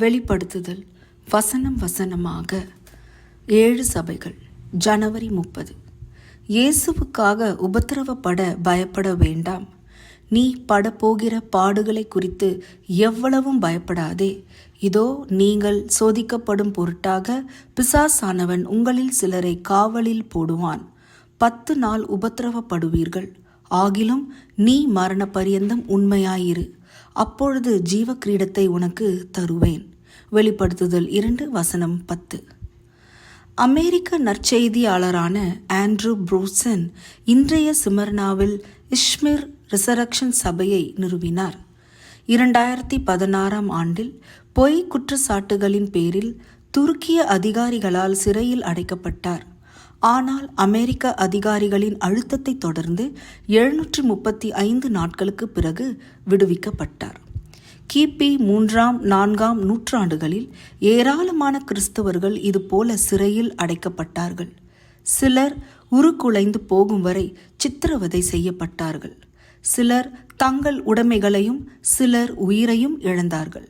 வெளிப்படுத்துதல் வசனம் வசனமாக 7 சபைகள். ஜனவரி 30. இயேசுவுக்காக உபத்திரவப்பட பயப்பட வேண்டாம். நீ படப்போகிற பாடுகளை குறித்து எவ்வளவும் பயப்படாதே. இதோ நீங்கள் சோதிக்கப்படும் பொருட்டாக பிசாசானவன் உங்களில் சிலரை காவலில் போடுவான். 10 நாள் உபத்திரவப்படுவீர்கள். ஆகிலும் நீ மரண பரியந்தம் உண்மையாயிரு. அப்பொழுது ஜீவ கிரீடத்தை உனக்கு தருவேன். வெளிப்படுத்துதல் 2 வசனம் 10. அமெரிக்க நற்செய்தியாளரான ஆண்ட்ரூ ப்ரூசன் இன்றைய சிமர்னாவில் இஷ்மிர் ரிசரக்ஷன் சபையை நிறுவினார். 2016 ஆண்டில் பொய் குற்றச்சாட்டுகளின் பேரில் துருக்கிய அதிகாரிகளால் சிறையில் அடைக்கப்பட்டார். ஆனால் அமெரிக்க அதிகாரிகளின் அழுத்தத்தை தொடர்ந்து 735 நாட்களுக்கு பிறகு விடுவிக்கப்பட்டார். கிபி 3ஆம் 4ஆம் நூற்றாண்டுகளில் ஏராளமான கிறிஸ்தவர்கள் இதுபோல சிறையில் அடைக்கப்பட்டார்கள். சிலர் உருக்குலைந்து போகும் வரை சித்திரவதை செய்யப்பட்டார்கள். சிலர் தங்கள் உடைமைகளையும் சிலர் உயிரையும் இழந்தார்கள்.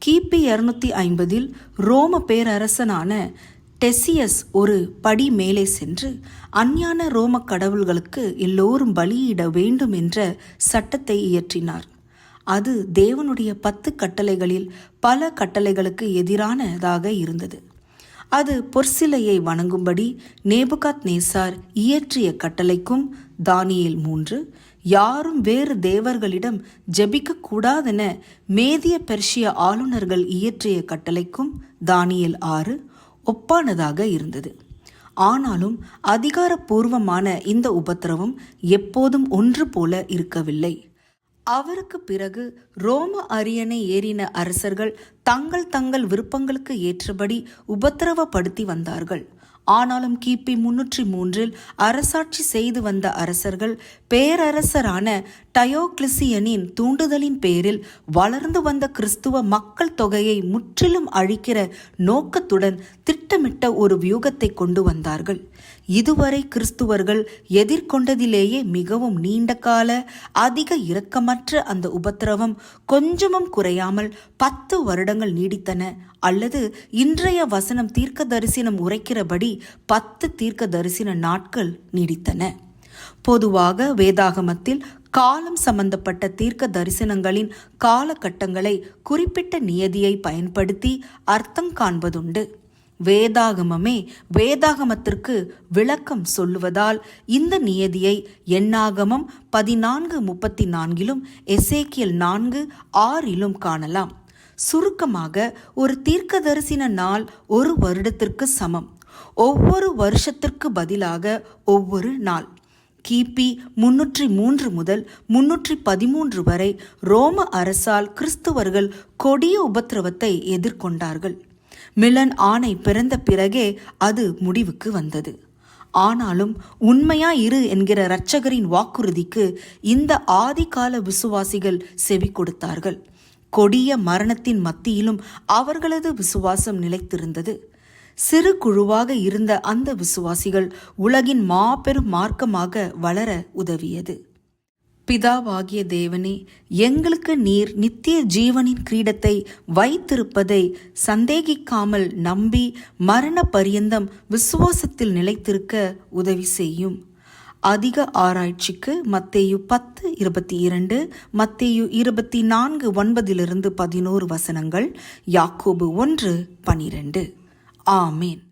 கிபி 250 ரோம பேரரசனான டெசியஸ் ஒரு படி மேலே சென்று அஞ்ஞான ரோம கடவுள்களுக்கு எல்லோரும் பலியிட வேண்டும் என்ற சட்டத்தை இயற்றினார். அது தேவனுடைய 10 கட்டளைகளில் பல கட்டளைகளுக்கு எதிரானதாக இருந்தது. அது பொற்சிலையை வணங்கும்படி நேபுகாத்நேசார் இயற்றிய கட்டளைக்கும் தானியேல் 3, யாரும் வேறு தேவர்களிடம் ஜெபிக்க கூடாதென மேதிய பெர்ஷிய ஆளுநர்கள் இயற்றிய கட்டளைக்கும் தானியேல் 6 ஒப்பானதாக இருந்தது. ஆனாலும் அதிகாரப்பூர்வமான இந்த உபத்திரவம் எப்போதும் ஒன்று போல இருக்கவில்லை. அவருக்கு பிறகு ரோம அரியணை ஏறின அரசர்கள் தங்கள் விருப்பங்களுக்கு ஏற்றபடி உபத்திரவப்படுத்தி வந்தார்கள். ஆனாலும் கிபி 303 அரசாட்சி செய்து வந்த அரசர்கள் பேரரசரான டயோக்ளிசியனின் தூண்டுதலின் பேரில் வளர்ந்து வந்த கிறிஸ்துவ மக்கள் தொகையை முற்றிலும் அழிக்கிற நோக்கத்துடன் திட்டமிட்ட ஒரு வியூகத்தை கொண்டு வந்தார்கள். இதுவரை கிறிஸ்துவர்கள் எதிர்கொண்டதிலேயே மிகவும் நீண்ட கால அதிக இரக்கமற்ற அந்த உபத்திரவம் கொஞ்சமும் குறையாமல் 10 வருடங்கள் நீடித்தன. அல்லது இன்றைய வசனம் தீர்க்க தரிசனம் உரைக்கிறபடி 10 தீர்க்க தரிசன நாட்கள் நீடித்தன. பொதுவாக வேதாகமத்தில் காலம் சம்பந்தப்பட்ட தீர்க்க தரிசனங்களின் காலகட்டங்களை குறிப்பிட்ட நியதியை பயன்படுத்தி அர்த்தம் காண்பதுண்டு. வேதாகமமே வேதாகமத்திற்கு விளக்கம் சொல்லுவதால் இந்த நியதியை எண்ணாகமம் 14:34 எசேக்கியல் 4:6 காணலாம். சுருக்கமாக, ஒரு தீர்க்கதரிசன நாள் ஒரு வருடத்திற்கு சமம். ஒவ்வொரு வருஷத்திற்கு பதிலாக ஒவ்வொரு நாள். கிபி 303 முதல் 313 வரை ரோம அரசால் கிறிஸ்துவர்கள் கொடிய உபத்திரவத்தை எதிர்கொண்டார்கள். மிலன் ஆணை பிறந்த பிறகே அது முடிவுக்கு வந்தது. ஆனாலும் உண்மையாயிரு என்கிற இரட்சகரின் வாக்குறுதிக்கு இந்த ஆதிகால விசுவாசிகள் செவி கொடுத்தார்கள். கொடிய மரணத்தின் மத்தியிலும் அவர்களது விசுவாசம் நிலைத்திருந்தது. சிறு குழுவாக இருந்த அந்த விசுவாசிகள் உலகின் மாபெரும் மார்க்கமாக வளர உதவியது. பிதாவாகிய தேவனே, எங்களுக்கு நீர் நித்திய ஜீவனின் கிரீடத்தை வைத்திருப்பதை சந்தேகிக்காமல் நம்பி மரண பரியந்தம் விசுவாசத்தில் நிலைத்திருக்க உதவி செய்யும். அதிக ஆராய்ச்சிக்கு மத்தேயு 10:22, மத்தேயு 24:9-11 வசனங்கள், யாக்கோபு 1:12. ஆமேன்.